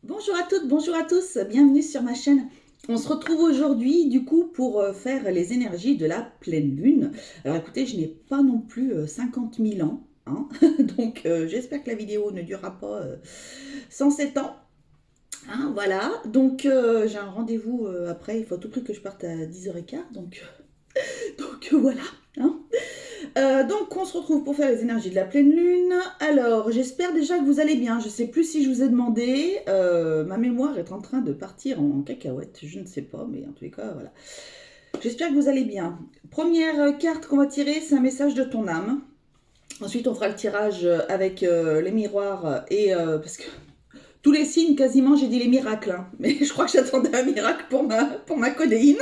Bonjour à toutes, bonjour à tous, bienvenue sur ma chaîne. On se retrouve aujourd'hui du coup pour faire les énergies de la pleine lune. Alors écoutez, je n'ai pas non plus 50 000 ans, hein. Donc j'espère que la vidéo ne durera pas 107 ans. Hein, voilà, donc j'ai un rendez-vous après, il faut à tout prix que je parte à 10h15, donc voilà. Hein. Donc on se retrouve pour faire les énergies de la pleine lune. Alors j'espère déjà que vous allez bien. Je ne sais plus si je vous ai demandé. Ma mémoire est en train de partir en cacahuète. Je ne sais pas, mais en tous les cas voilà. J'espère que vous allez bien. Première carte qu'on va tirer, c'est un message de ton âme. Ensuite on fera le tirage avec les miroirs et parce que tous les signes quasiment j'ai dit les miracles. Hein. Mais je crois que j'attendais un miracle pour ma codéine.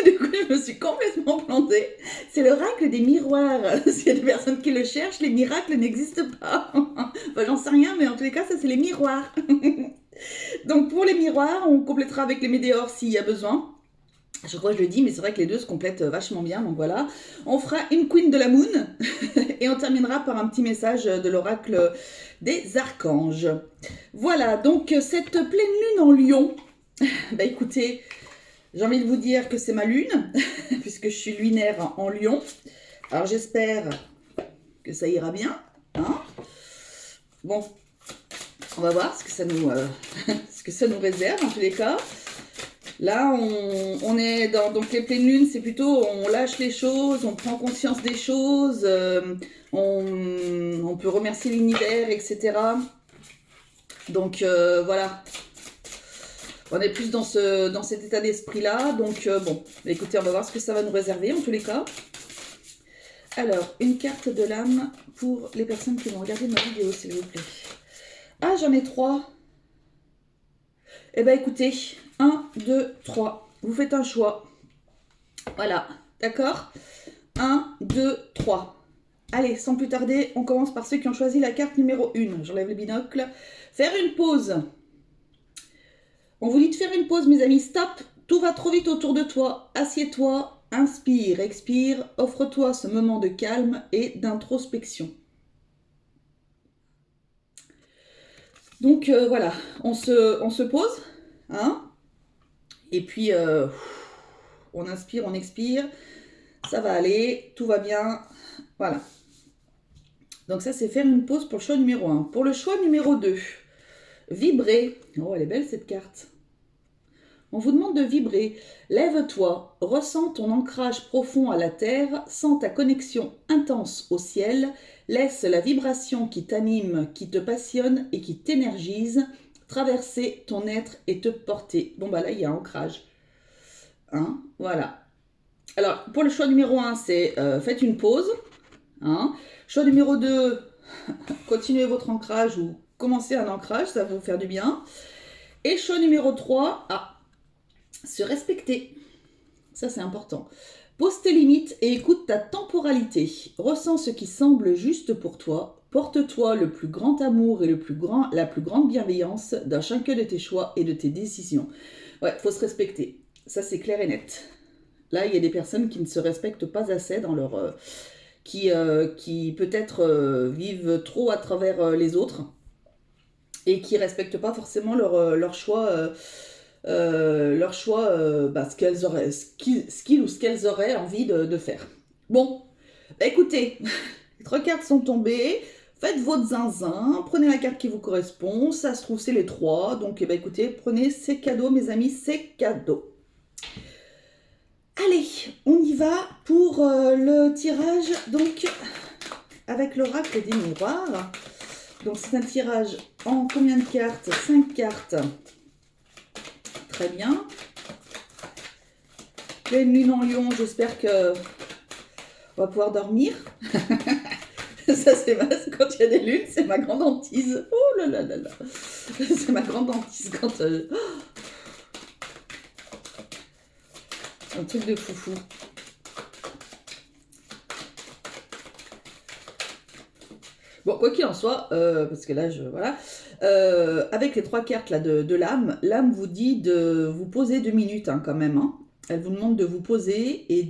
Du coup, je me suis complètement plantée. C'est l'oracle des miroirs. S'il y a des personnes qui le cherchent, les miracles n'existent pas. Enfin, j'en sais rien, mais en tous les cas, ça, c'est les miroirs. Donc, pour les miroirs, on complétera avec les météores s'il y a besoin. Je crois que je le dis, mais c'est vrai que les deux se complètent vachement bien. Donc voilà, on fera une Queen de la Moon et on terminera par un petit message de l'oracle des archanges. Voilà, donc cette pleine lune en Lion, bah écoutez, j'ai envie de vous dire que c'est ma lune, puisque je suis lunaire en Lion. Alors j'espère que ça ira bien. Hein, bon, on va voir ce que ça nous, ce que ça nous réserve en tous les cas. Là, on est dans donc les pleines lunes, c'est plutôt on lâche les choses, on prend conscience des choses, on peut remercier l'univers, etc. Donc voilà, on est plus dans cet état d'esprit-là. Donc bon, écoutez, on va voir ce que ça va nous réserver en tous les cas. Alors, une carte de l'âme pour les personnes qui vont regarder ma vidéo, s'il vous plaît. Ah, j'en ai 3. Eh bien, écoutez, 1, 2, 3. Vous faites un choix. Voilà, d'accord. 1, 2, 3. Allez, sans plus tarder, on commence par ceux qui ont choisi la carte numéro 1. J'enlève le binocle. Faire une pause. On vous dit de faire une pause, mes amis. Stop. Tout va trop vite autour de toi. Assieds-toi, inspire, expire. Offre-toi ce moment de calme et d'introspection. Donc voilà, on se pose, hein, et puis on inspire, on expire, ça va aller, tout va bien, voilà. Donc ça c'est faire une pause pour le choix numéro 1. Pour le choix numéro 2, vibrer. Oh elle est belle cette carte. On vous demande de vibrer. Lève-toi, ressens ton ancrage profond à la terre, sens ta connexion intense au ciel, laisse la vibration qui t'anime, qui te passionne et qui t'énergise traverser ton être et te porter. Bon bah là il y a ancrage. Hein, voilà. Alors pour le choix numéro 1, c'est faites une pause. Hein. Choix numéro 2, continuez votre ancrage ou commencez un ancrage, ça va vous faire du bien. Et choix numéro 3, se respecter. Ça, c'est important. Pose tes limites et écoute ta temporalité. Ressens ce qui semble juste pour toi. Porte-toi le plus grand amour et la plus grande bienveillance dans chacun de tes choix et de tes décisions. Ouais, faut se respecter. Ça, c'est clair et net. Là, il y a des personnes qui ne se respectent pas assez dans leur... qui peut-être vivent trop à travers les autres et qui ne respectent pas forcément leur choix... ce qu'ils ou ce qu'elles auraient envie de faire. Bon, bah écoutez, les 3 cartes sont tombées, faites votre zinzin, prenez la carte qui vous correspond, ça se trouve c'est les 3, donc bah écoutez, prenez ces cadeaux mes amis, c'est cadeau. Allez, on y va pour le tirage, donc avec l'oracle des miroirs. Donc c'est un tirage en combien de cartes? 5 cartes. Très bien. Pleine lune en Lion, j'espère que on va pouvoir dormir. Ça c'est quand il y a des lunes, c'est ma grande hantise. Oh là là là là. C'est ma grande hantise quand... Un truc de foufou. Bon, quoi qu'il en soit, parce que là, voilà. Avec les 3 cartes là, de l'âme, l'âme vous dit de vous poser 2 minutes hein, quand même. Hein. Elle vous demande de vous poser et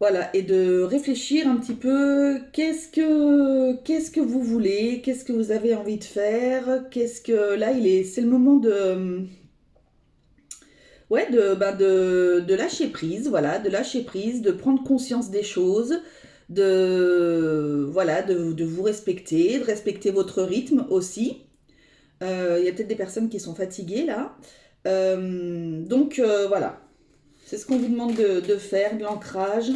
Voilà, et de réfléchir un petit peu, qu'est-ce que vous voulez, qu'est-ce que vous avez envie de faire, qu'est-ce que là c'est le moment de ouais de lâcher prise, voilà, de lâcher prise, de prendre conscience des choses, de vous respecter, de respecter votre rythme aussi. Il y a peut-être des personnes qui sont fatiguées là. Voilà, c'est ce qu'on vous demande de faire, de l'ancrage.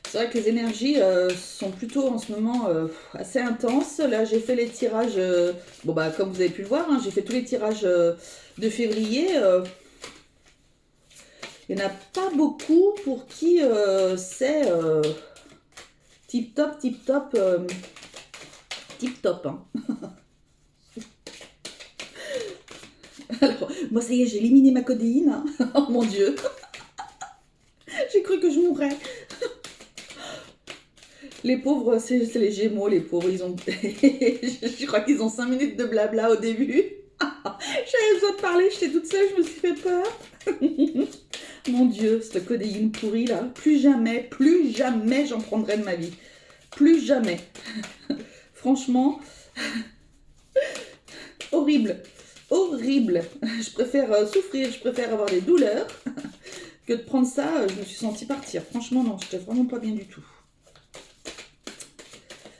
C'est vrai que les énergies sont plutôt en ce moment assez intenses. Là, j'ai fait les tirages, bon bah comme vous avez pu le voir, hein, j'ai fait tous les tirages de février. Il n'y en a pas beaucoup pour qui c'est tip top, tip top, tip top. Hein. Alors, moi ça y est, j'ai éliminé ma codéine. Hein. Oh mon Dieu, j'ai cru que je mourrais. Les pauvres, c'est les Gémeaux, les pauvres, ils ont... je crois qu'ils ont 5 minutes de blabla au début. J'avais besoin de parler, j'étais toute seule, je me suis fait peur. Mon Dieu, cette codéine pourrie là, plus jamais j'en prendrai de ma vie. Plus jamais. Franchement, horrible, horrible. Je préfère souffrir, je préfère avoir des douleurs que de prendre ça. Je me suis sentie partir. Franchement, non, j'étais vraiment pas bien du tout.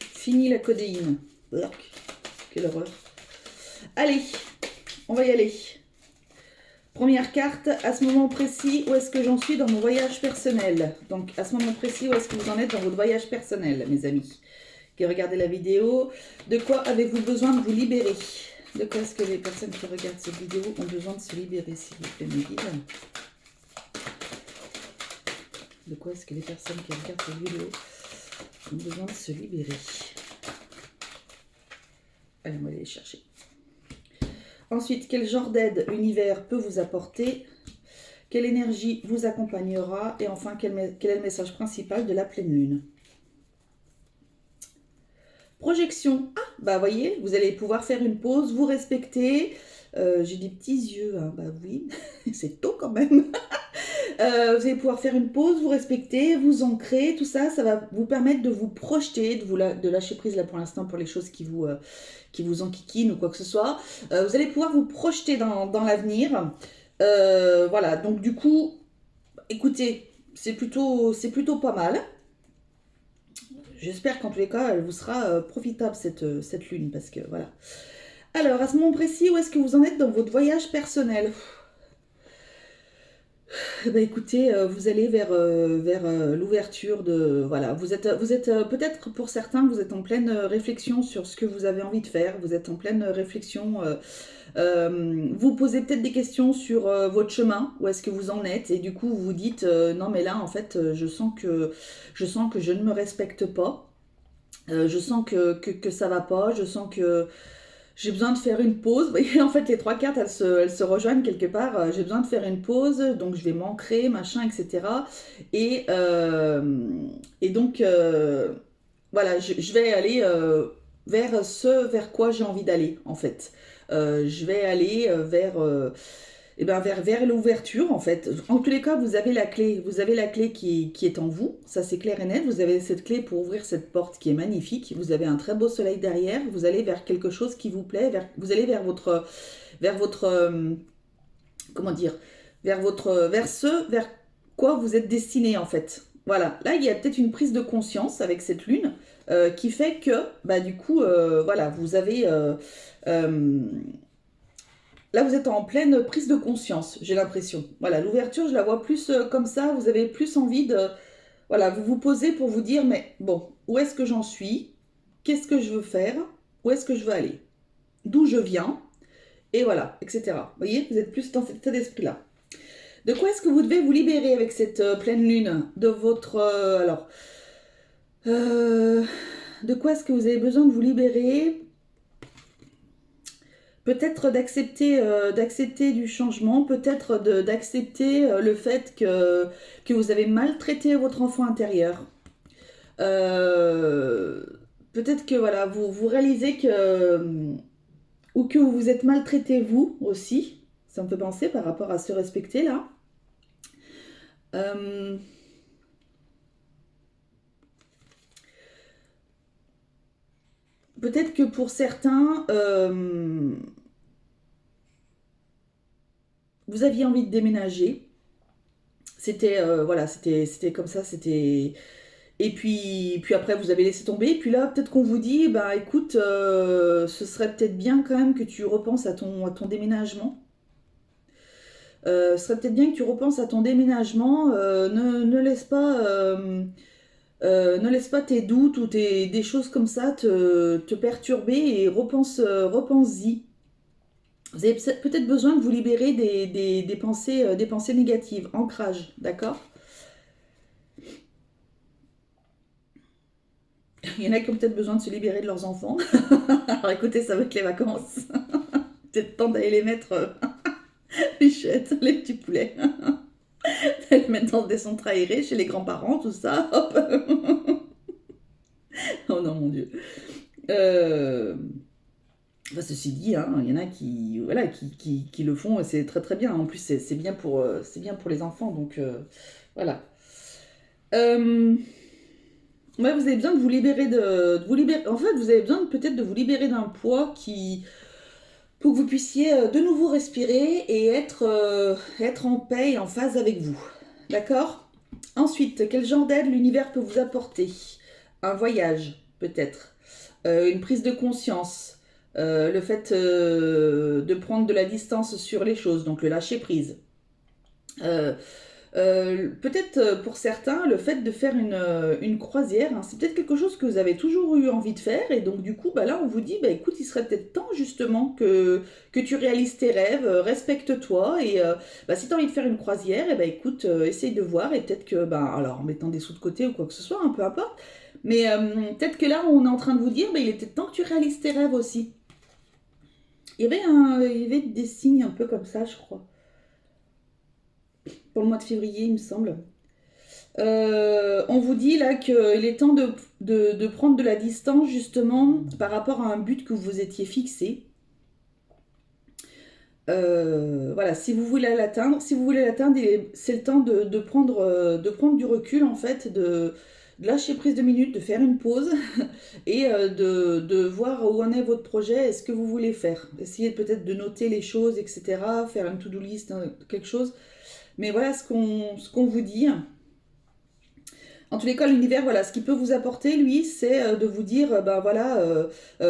Fini la codéine. Urk, quelle horreur. Allez, on va y aller. Première carte, à ce moment précis, où est-ce que j'en suis dans mon voyage personnel? Donc, à ce moment précis, où est-ce que vous en êtes dans votre voyage personnel, mes amis qui regardez la vidéo? De quoi avez-vous besoin de vous libérer? De quoi est-ce que les personnes qui regardent cette vidéo ont besoin de se libérer, s'il vous plaît, mes guides? De quoi est-ce que les personnes qui regardent cette vidéo ont besoin de se libérer? Allez, on va aller les chercher. Ensuite, quel genre d'aide l'univers peut vous apporter? Quelle énergie vous accompagnera? Et enfin, quel est le message principal de la pleine lune? Projection. Ah, bah voyez, vous allez pouvoir faire une pause, vous respecter. J'ai des petits yeux, hein, bah oui, c'est tôt quand même. Vous allez pouvoir faire une pause, vous respecter, vous ancrer, tout ça, ça va vous permettre de vous projeter, de lâcher prise là pour l'instant pour les choses qui vous enquiquinent ou quoi que ce soit. Vous allez pouvoir vous projeter dans l'avenir. Voilà, donc du coup, écoutez, c'est plutôt pas mal. J'espère qu'en tous les cas, elle vous sera profitable cette lune, parce que voilà. Alors, à ce moment précis, où est-ce que vous en êtes dans votre voyage personnel? Bah écoutez, vous allez vers l'ouverture de... Voilà, vous êtes peut-être pour certains, vous êtes en pleine réflexion sur ce que vous avez envie de faire, vous êtes en pleine réflexion, vous posez peut-être des questions sur votre chemin, où est-ce que vous en êtes, et du coup vous vous dites, non mais là en fait, je sens que je ne me respecte pas, je sens que ça va pas, je sens que j'ai besoin de faire une pause. Vous voyez, en fait, les trois cartes, elles se rejoignent quelque part. J'ai besoin de faire une pause, donc je vais m'ancrer, machin, etc. Et, et donc, voilà, je vais aller vers ce vers quoi j'ai envie d'aller, en fait. Je vais aller eh ben vers l'ouverture, en fait. En tous les cas, vous avez la clé. Vous avez la clé qui est en vous. Ça, c'est clair et net. Vous avez cette clé pour ouvrir cette porte qui est magnifique. Vous avez un très beau soleil derrière. Vous allez vers quelque chose qui vous plaît. Vous allez vers votre comment dire, vers quoi vous êtes destiné, en fait. Voilà. Là, il y a peut-être une prise de conscience avec cette lune qui fait que, bah, du coup, voilà, vous avez... euh, Là, vous êtes en pleine prise de conscience, j'ai l'impression. Voilà, l'ouverture, je la vois plus comme ça. Vous avez plus envie de... Voilà, vous vous posez pour vous dire, mais bon, où est-ce que j'en suis? Qu'est-ce que je veux faire? Où est-ce que je veux aller? D'où je viens? Et voilà, etc. Vous voyez, vous êtes plus dans cet état d'esprit-là. De quoi est-ce que vous devez vous libérer avec cette pleine lune? De votre... euh, de quoi est-ce que vous avez besoin de vous libérer? Peut-être d'accepter du changement, peut-être d'accepter le fait que vous avez maltraité votre enfant intérieur. Euh, Peut-être que voilà, vous réalisez ou que vous vous êtes maltraité vous aussi. Ça me fait penser par rapport à se respecter là. Euh, Peut-être que pour certains, vous aviez envie de déménager. C'était voilà, c'était comme ça, c'était. Et puis après, vous avez laissé tomber. Et puis là, peut-être qu'on vous dit, bah écoute, ce serait peut-être bien quand même que tu repenses à ton déménagement. Ce serait peut-être bien que tu repenses à ton déménagement. Ne laisse pas, ne laisse pas tes doutes ou des choses comme ça te perturber et repense-y. Vous avez peut-être besoin de vous libérer des pensées négatives. Ancrage, d'accord? Il y en a qui ont peut-être besoin de se libérer de leurs enfants. Alors écoutez, ça va être les vacances. Peut-être temps d'aller les mettre les chouettes, les petits poulets. D'aller les mettre dans des centres aérés chez les grands-parents, tout ça. Hop. Oh non, mon Dieu. Euh, Enfin, ceci dit, hein, il y en a qui, voilà, qui le font et c'est très très bien. En plus, c'est bien pour les enfants. Donc voilà. Euh, Ouais, vous avez besoin de vous libérer de vous libérer. En fait, vous avez besoin peut-être de vous libérer d'un poids qui pour que vous puissiez de nouveau respirer et être en paix et en phase avec vous. D'accord? Ensuite, quel genre d'aide l'univers peut vous apporter? Un voyage, peut-être. Une prise de conscience. Le fait de prendre de la distance sur les choses, donc le lâcher prise. Euh, Peut-être pour certains, le fait de faire une croisière, hein, c'est peut-être quelque chose que vous avez toujours eu envie de faire, et donc du coup, bah là, on vous dit, bah écoute, il serait peut-être temps justement que tu réalises tes rêves, respecte-toi, et bah, si tu as envie de faire une croisière, et bah écoute, essaye de voir, et peut-être que, bah, alors en mettant des sous de côté ou quoi que ce soit, un peu importe, mais peut-être que là, on est en train de vous dire, bah, il est peut-être temps que tu réalises tes rêves aussi. Il y avait des signes un peu comme ça, je crois, pour le mois de février, il me semble. On vous dit là qu'il est temps de prendre de la distance justement par rapport à un but que vous étiez fixé. Voilà, si vous voulez l'atteindre, c'est le temps de prendre du recul en fait, de lâcher prise 2 minutes, de faire une pause et de voir où en est votre projet, est-ce que vous voulez faire. Essayez peut-être de noter les choses, etc., faire une to-do list, hein, quelque chose. Mais voilà ce qu'on vous dit. En tous les cas, l'univers, voilà, ce qu'il peut vous apporter, lui, c'est de vous dire, ben voilà,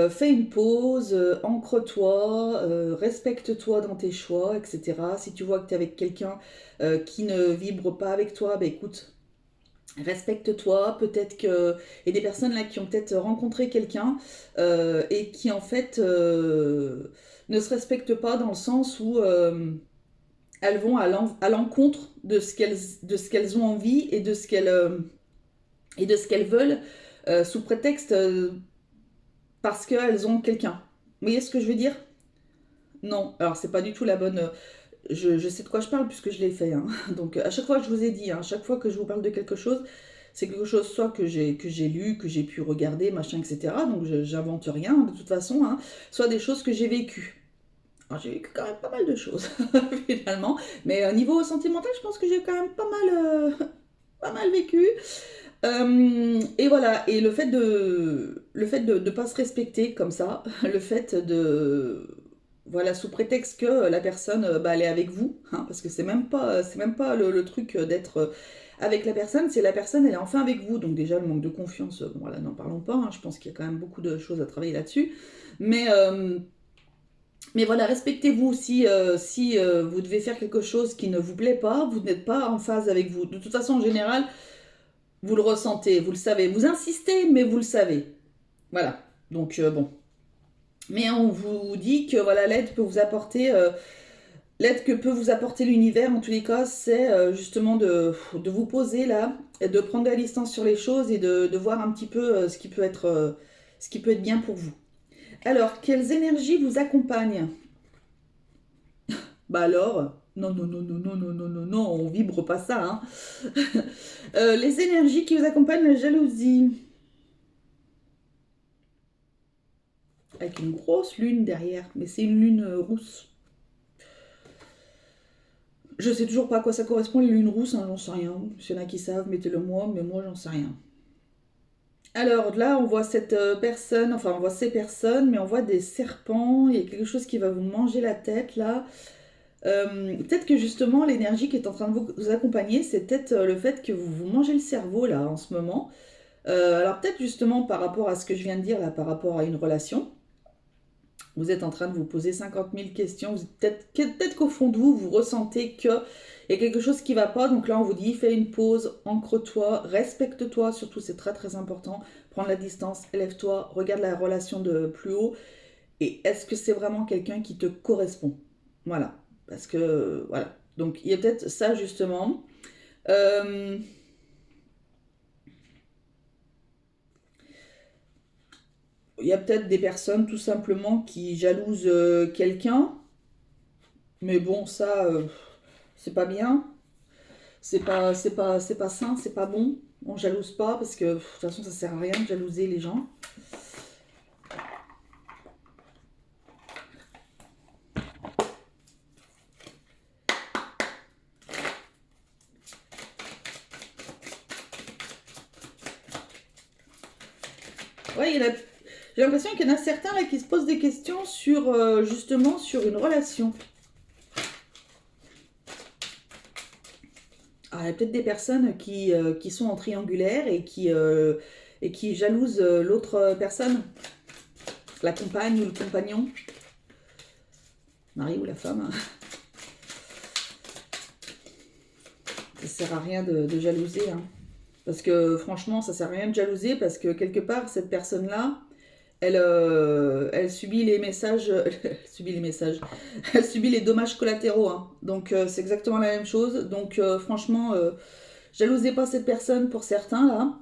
fais une pause, ancre-toi, respecte-toi dans tes choix, etc. Si tu vois que tu es avec quelqu'un qui ne vibre pas avec toi, ben écoute, respecte-toi. Peut-être que... Et des personnes là qui ont peut-être rencontré quelqu'un et qui en fait ne se respectent pas dans le sens où elles vont à l'encontre de ce qu'elles ont envie et de ce qu'elles veulent sous prétexte parce qu'elles ont quelqu'un. Vous voyez ce que je veux dire? Non, alors c'est pas du tout la bonne. Je sais de quoi je parle puisque je l'ai fait, hein. Donc à chaque fois, je vous ai dit, hein, à chaque fois que je vous parle de quelque chose, c'est quelque chose soit que j'ai lu, que j'ai pu regarder, machin, etc. Donc j'invente rien de toute façon, hein. Soit des choses que j'ai vécues. Alors j'ai vécu quand même pas mal de choses finalement, mais au niveau sentimental, je pense que j'ai quand même pas mal vécu. Et voilà, et le fait de ne pas se respecter comme ça, le fait de, voilà, sous prétexte que la personne, bah, elle est avec vous, hein, parce que c'est même pas le truc d'être avec la personne, c'est la personne, elle est enfin avec vous, donc déjà le manque de confiance, bon, voilà, n'en parlons pas, hein, je pense qu'il y a quand même beaucoup de choses à travailler là-dessus, mais, euh, mais voilà, respectez-vous si vous devez faire quelque chose qui ne vous plaît pas, vous n'êtes pas en phase avec vous. De toute façon, en général, vous le ressentez, vous le savez. Vous insistez, mais vous le savez. Voilà. Donc, bon. Mais on vous dit que voilà, l'aide que peut vous apporter l'univers, en tous les cas, c'est justement de vous poser là, et de prendre de la distance sur les choses et de voir un petit peu ce qui peut être bien pour vous. Alors, quelles énergies vous accompagnent? Bah alors, non, non, non, non, non, non, non, non, non, on vibre pas ça, hein. Les énergies qui vous accompagnent, la jalousie. Avec une grosse lune derrière, mais c'est une lune rousse. Je sais toujours pas à quoi ça correspond, les lunes rousses, hein, j'en sais rien. S'il y en a qui savent, mettez-le moi, mais moi j'en sais rien. Alors là, on voit cette personne, enfin on voit ces personnes, mais on voit des serpents, il y a quelque chose qui va vous manger la tête là. Peut-être que justement l'énergie qui est en train de vous accompagner, c'est peut-être le fait que vous vous mangez le cerveau là en ce moment. Alors peut-être justement par rapport à ce que je viens de dire là, par rapport à une relation, vous êtes en train de vous poser 50 000 questions, peut-être qu'au fond de vous, vous ressentez qu'il y a quelque chose qui ne va pas, donc là on vous dit fais une pause, ancre-toi, respecte-toi, surtout c'est très très important, prends la distance, élève-toi, regarde la relation de plus haut, et est-ce que c'est vraiment quelqu'un qui te correspond? Voilà, parce que voilà, donc il y a peut-être ça justement. Euh, Il y a peut-être des personnes tout simplement qui jalousent quelqu'un, mais bon, ça, c'est pas bien, c'est pas sain, c'est pas bon. On jalouse pas parce que de toute façon, ça sert à rien de jalouser les gens. Ouais, j'ai l'impression qu'il y en a certains là qui se posent des questions sur justement sur une relation. Alors, il y a peut-être des personnes qui sont en triangulaire et qui jalousent l'autre personne, la compagne ou le compagnon, mari ou la femme. Ça sert à rien de jalouser, hein. Parce que franchement, ça sert à rien de jalouser parce que quelque part, cette personne-là, elle subit les messages, elle subit les messages, elle subit les dommages collatéraux, hein. Donc c'est exactement la même chose. Donc franchement, jalousez pas cette personne pour certains là,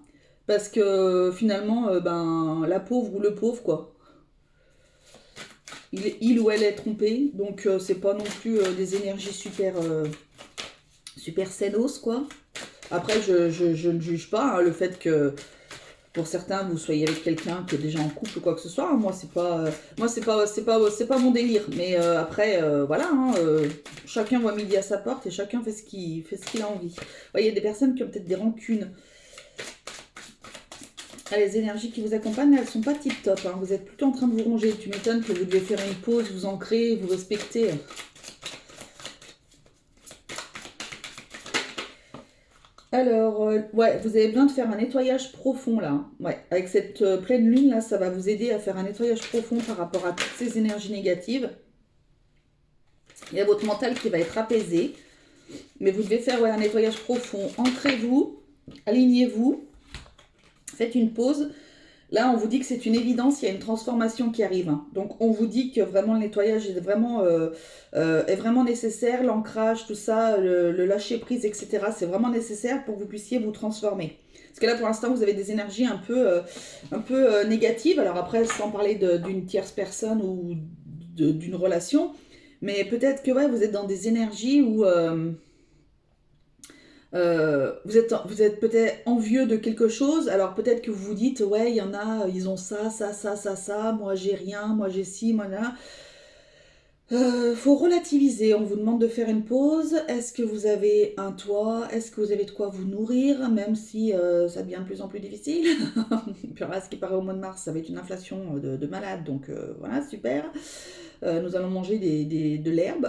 parce que finalement, ben la pauvre ou le pauvre quoi, il ou elle est trompé. Donc c'est pas non plus des énergies super sainos quoi. Après, je ne juge pas hein, le fait que pour certains vous soyez avec quelqu'un qui est déjà en couple ou quoi que ce soit. Moi, c'est pas mon délire. Mais après, voilà, hein, chacun voit midi à sa porte et chacun fait ce qu'il a envie. Ouais, il y a des personnes qui ont peut-être des rancunes. Ah, les énergies qui vous accompagnent, elles sont pas tip top. Hein. Vous êtes plutôt en train de vous ronger. Tu m'étonnes que vous devez faire une pause, vous ancrer, vous respecter. Alors, ouais, vous avez besoin de faire un nettoyage profond là. Ouais, avec cette pleine lune là, ça va vous aider à faire un nettoyage profond par rapport à toutes ces énergies négatives. Il y a votre mental qui va être apaisé. Mais vous devez faire ouais, un nettoyage profond. Ancrez-vous, alignez-vous, faites une pause. Là, on vous dit que c'est une évidence, il y a une transformation qui arrive. Hein. Donc, on vous dit que vraiment le nettoyage est vraiment nécessaire, l'ancrage, tout ça, le lâcher prise, etc. C'est vraiment nécessaire pour que vous puissiez vous transformer. Parce que là, pour l'instant, vous avez des énergies un peu négatives. Alors après, sans parler d'une tierce personne ou d'une relation, mais peut-être que ouais, vous êtes dans des énergies où vous êtes peut-être envieux de quelque chose, alors peut-être que vous vous dites, ouais, il y en a, ils ont ça, ça, ça, ça, ça, moi j'ai rien, moi j'ai ci, moi là. Faut relativiser, on vous demande de faire une pause. Est-ce que vous avez un toit? Est-ce que vous avez de quoi vous nourrir, même si ça devient de plus en plus difficile? Puis là, ce qui paraît au mois de mars, ça va être une inflation de malade, donc voilà, super. Nous allons manger de l'herbe.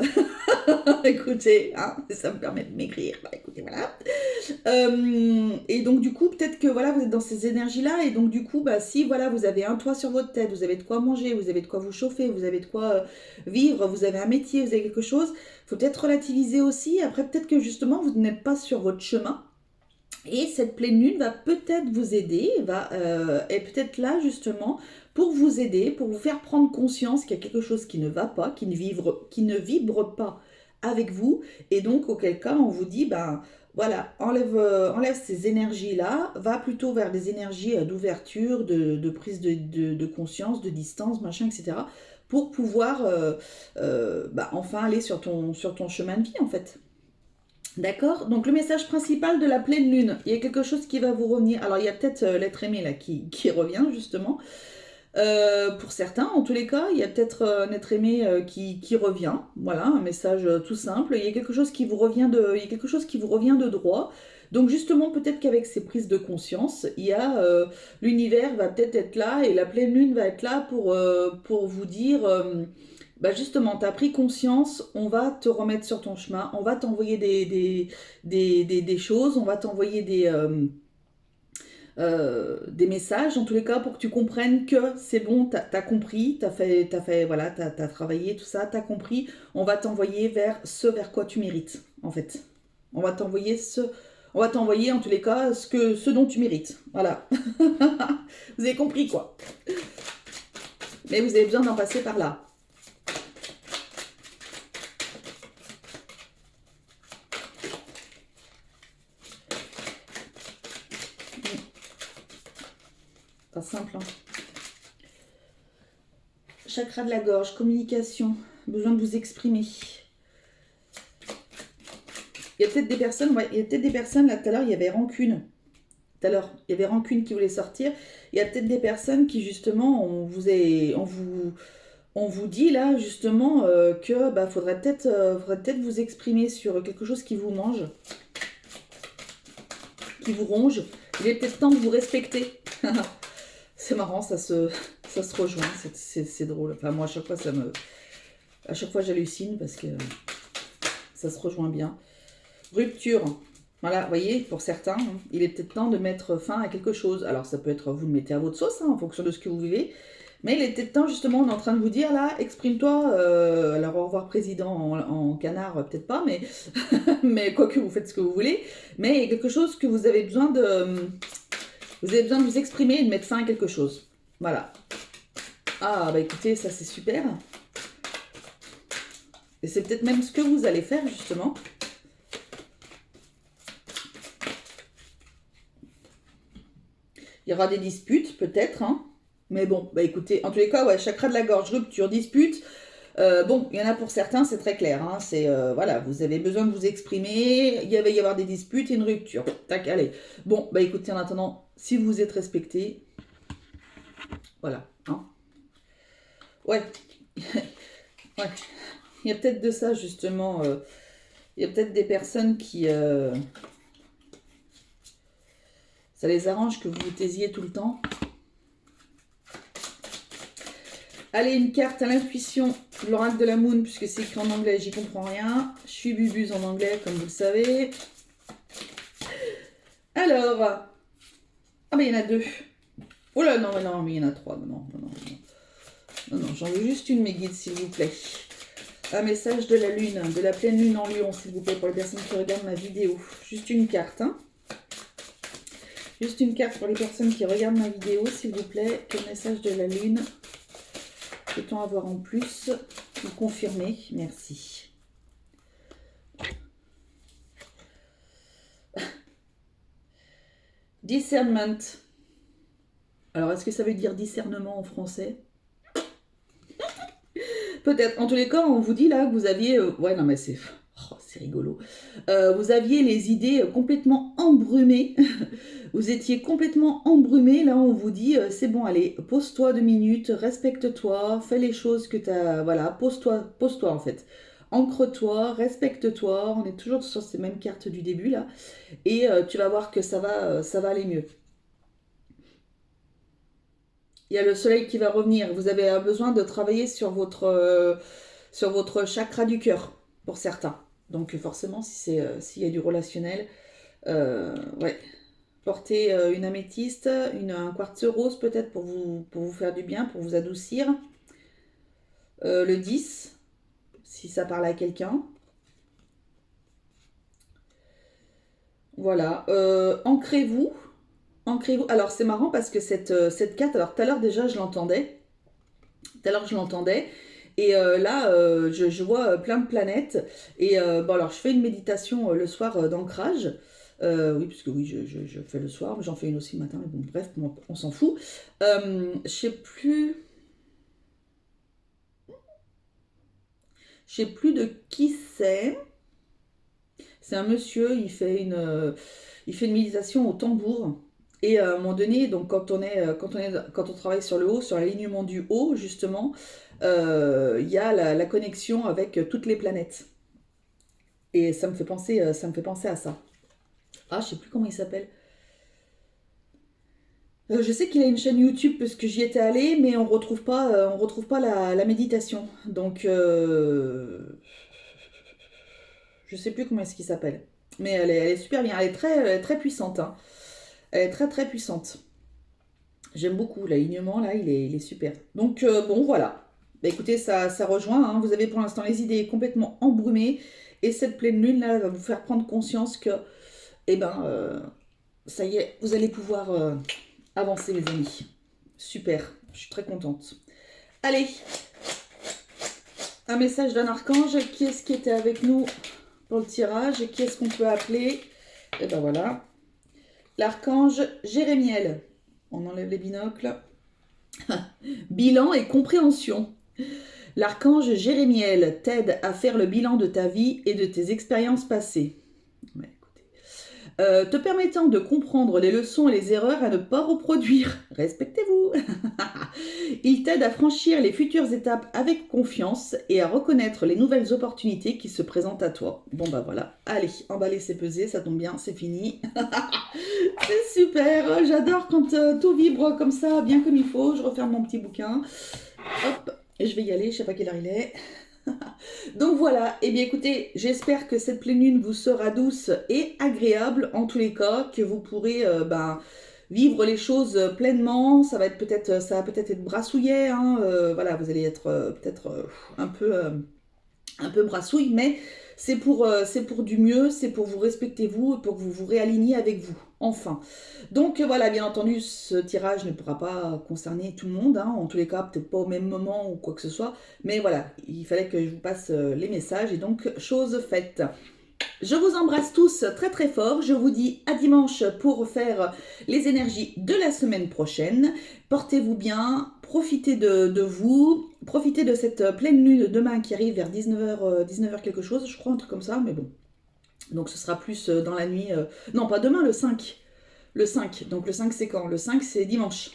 Écoutez, hein, ça me permet de maigrir. Bah, écoutez, voilà. Et donc du coup, peut-être que voilà, vous êtes dans ces énergies-là, et donc du coup, bah, si voilà, vous avez un toit sur votre tête, vous avez de quoi manger, vous avez de quoi vous chauffer, vous avez de quoi vivre, vous avez un métier, vous avez quelque chose, il faut peut-être relativiser aussi. Après, peut-être que justement, vous n'êtes pas sur votre chemin. Et cette pleine lune va peut-être vous aider, est peut-être là justement pour vous aider, pour vous faire prendre conscience qu'il y a quelque chose qui ne va pas, qui ne vibre pas avec vous. Et donc, auquel cas, on vous dit, ben voilà, enlève ces énergies-là, va plutôt vers des énergies d'ouverture, de prise de conscience, de distance, machin, etc. Pour pouvoir enfin aller sur ton chemin de vie, en fait. D'accord. Donc le message principal de la pleine lune, il y a quelque chose qui va vous revenir. Alors il y a peut-être l'être aimé là qui revient justement. Pour certains, en tous les cas, il y a peut-être un être aimé qui revient. Voilà, un message tout simple. Il y a quelque chose qui vous revient il y a quelque chose qui vous revient de droit. Donc justement, peut-être qu'avec ces prises de conscience, il y a l'univers va peut-être être là et la pleine lune va être là pour vous dire, bah justement, tu as pris conscience, on va te remettre sur ton chemin, on va t'envoyer des choses, on va t'envoyer des messages, en tous les cas, pour que tu comprennes que c'est bon, t'as compris, voilà, t'as travaillé, tout ça, t'as compris, on va t'envoyer vers ce vers quoi tu mérites, en fait. On va t'envoyer on va t'envoyer, en tous les cas, ce dont tu mérites. Voilà. Vous avez compris, quoi. Mais vous avez besoin d'en passer par là. Pas simple, hein. Chakra de la gorge, communication, besoin de vous exprimer. Il y a peut-être des personnes, ouais, il y a peut-être des personnes, là tout à l'heure, il y avait rancune. Tout à l'heure, il y avait rancune qui voulait sortir. Il y a peut-être des personnes qui, justement, on vous dit là, justement, que bah, faudrait peut-être vous exprimer sur quelque chose qui vous mange, qui vous ronge. Il est peut-être temps de vous respecter. C'est marrant, ça se rejoint, c'est drôle. Enfin, moi, à chaque fois, j'hallucine parce que ça se rejoint bien. Rupture. Voilà, vous voyez, pour certains, il est peut-être temps de mettre fin à quelque chose. Alors, ça peut être, vous le mettez à votre sauce, hein, en fonction de ce que vous vivez. Mais il est peut-être temps, justement, on est en train de vous dire, là, exprime-toi. Alors, au revoir, président, en canard, peut-être pas, mais, mais quoi que vous faites ce que vous voulez. Mais il y a quelque chose que vous avez besoin vous avez besoin de vous exprimer et de mettre fin à quelque chose. Voilà. Ah, bah écoutez, ça c'est super. Et c'est peut-être même ce que vous allez faire, justement. Il y aura des disputes, peut-être, hein. Mais bon, bah écoutez, en tous les cas, ouais, chakra de la gorge, rupture, dispute. Bon, il y en a pour certains, c'est très clair. Hein, c'est, voilà, vous avez besoin de vous exprimer. Il va y avoir des disputes et une rupture. Tac, allez. Bon, bah écoutez, en attendant, si vous êtes respecté, voilà. Hein. Ouais. Ouais. Il y a peut-être de ça, justement. Il y a peut-être des personnes qui... ça les arrange que vous vous taisiez tout le temps. Allez, une carte à l'intuition, l'oracle de la Moon, puisque c'est écrit en anglais, j'y comprends rien. Je suis bubuse en anglais, comme vous le savez. Alors, ah ben il y en a deux. Oh là, non, mais il y en a trois. Non, j'en veux juste une, mes guides, s'il vous plaît. Un message de la lune, de la pleine lune en lion, s'il vous plaît, pour les personnes qui regardent ma vidéo. Juste une carte, hein. Juste une carte pour les personnes qui regardent ma vidéo, s'il vous plaît. Quel message de la lune peut-on avoir en plus? Vous confirmez, merci. Discernment. Alors, est-ce que ça veut dire discernement en français? Peut-être. En tous les cas, on vous dit là que vous aviez... ouais, non, mais c'est... Oh, c'est rigolo. Vous aviez les idées complètement embrumées. Vous étiez complètement embrumé. Là, on vous dit, c'est bon, allez, pose-toi 2 minutes, respecte-toi, fais les choses que tu as... Voilà, pose-toi en fait. Ancre-toi, respecte-toi. On est toujours sur ces mêmes cartes du début, là. Et tu vas voir que ça va aller mieux. Il y a le soleil qui va revenir. Vous avez besoin de travailler sur votre chakra du cœur, pour certains. Donc forcément, s'il y a du relationnel, ouais. Portez une améthyste, un quartz rose peut-être pour vous faire du bien, pour vous adoucir. Le 10, si ça parle à quelqu'un. Voilà. Ancrez-vous. Ancrez-vous. Alors c'est marrant parce que cette carte, alors tout à l'heure déjà je l'entendais. Tout à l'heure je l'entendais. Et là, je vois plein de planètes. Et bon, alors je fais une méditation le soir d'ancrage. Oui, parce que oui, je fais le soir, mais j'en fais une aussi le matin. Mais bon, bref, on s'en fout. Je sais plus. Je sais plus de qui c'est. C'est un monsieur, il fait une méditation au tambour. Et à un moment donné, donc quand on travaille sur le haut, sur l'alignement du haut, justement, il y a la connexion avec toutes les planètes. Et ça me fait penser à ça. Ah, je sais plus comment il s'appelle. Je sais qu'il a une chaîne YouTube parce que j'y étais allée, mais on retrouve pas la méditation. Donc, je sais plus comment est-ce qu'il s'appelle. Mais elle est super bien. Elle est très puissante, hein. Elle est très très puissante. J'aime beaucoup l'alignement là, il est super. Donc bon voilà. Bah, écoutez, ça rejoint, hein. Vous avez pour l'instant les idées complètement embrumées et cette pleine lune là va vous faire prendre conscience que, eh ben, ça y est, vous allez pouvoir avancer les amis. Super, je suis très contente. Allez, un message d'un archange. Qui est-ce qui était avec nous pour le tirage? Qui est-ce qu'on peut appeler? Et ben voilà, l'archange Jérémiel. On enlève les binocles. Bilan et compréhension. L'archange Jérémiel t'aide à faire le bilan de ta vie et de tes expériences passées. Ouais, écoutez. Te permettant de comprendre les leçons et les erreurs à ne pas reproduire. Respectez-vous. Il t'aide à franchir les futures étapes avec confiance et à reconnaître les nouvelles opportunités qui se présentent à toi. Bon bah voilà, allez, emballer c'est pesé, ça tombe bien, c'est fini. C'est super, j'adore quand tout vibre comme ça, bien comme il faut. Je referme mon petit bouquin. Hop, et je vais y aller, je sais pas quelle heure il est. Donc voilà, et bien écoutez, j'espère que cette pleine lune vous sera douce et agréable en tous les cas, que vous pourrez vivre les choses pleinement. Ça va peut-être être brassouillet, hein, voilà, vous allez être peut-être un peu brassouille, mais c'est pour du mieux, c'est pour vous respecter vous, pour que vous vous réaligniez avec vous, enfin. Donc voilà, bien entendu, ce tirage ne pourra pas concerner tout le monde, hein, en tous les cas, peut-être pas au même moment ou quoi que ce soit, mais voilà, il fallait que je vous passe les messages, et donc, chose faite. Je vous embrasse tous très très fort. Je vous dis à dimanche pour faire les énergies de la semaine prochaine. Portez-vous bien, profitez de vous, profitez de cette pleine lune demain qui arrive vers 19h, 19h quelque chose, je crois, un truc comme ça, mais bon. Donc ce sera plus dans la nuit. Non, pas demain, le 5. Le 5. Donc le 5 c'est quand? Le 5 c'est dimanche.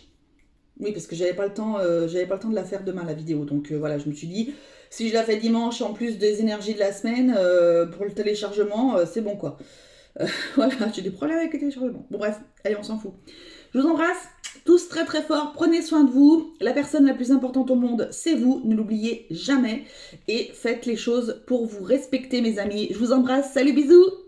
Oui, parce que j'avais pas le temps de la faire demain la vidéo. Donc voilà, je me suis dit, si je la fais dimanche en plus des énergies de la semaine pour le téléchargement, c'est bon quoi. Voilà, j'ai des problèmes avec le téléchargement. Bon bref, allez, on s'en fout. Je vous embrasse tous très très fort. Prenez soin de vous. La personne la plus importante au monde, c'est vous. Ne l'oubliez jamais. Et faites les choses pour vous respecter, mes amis. Je vous embrasse. Salut, bisous.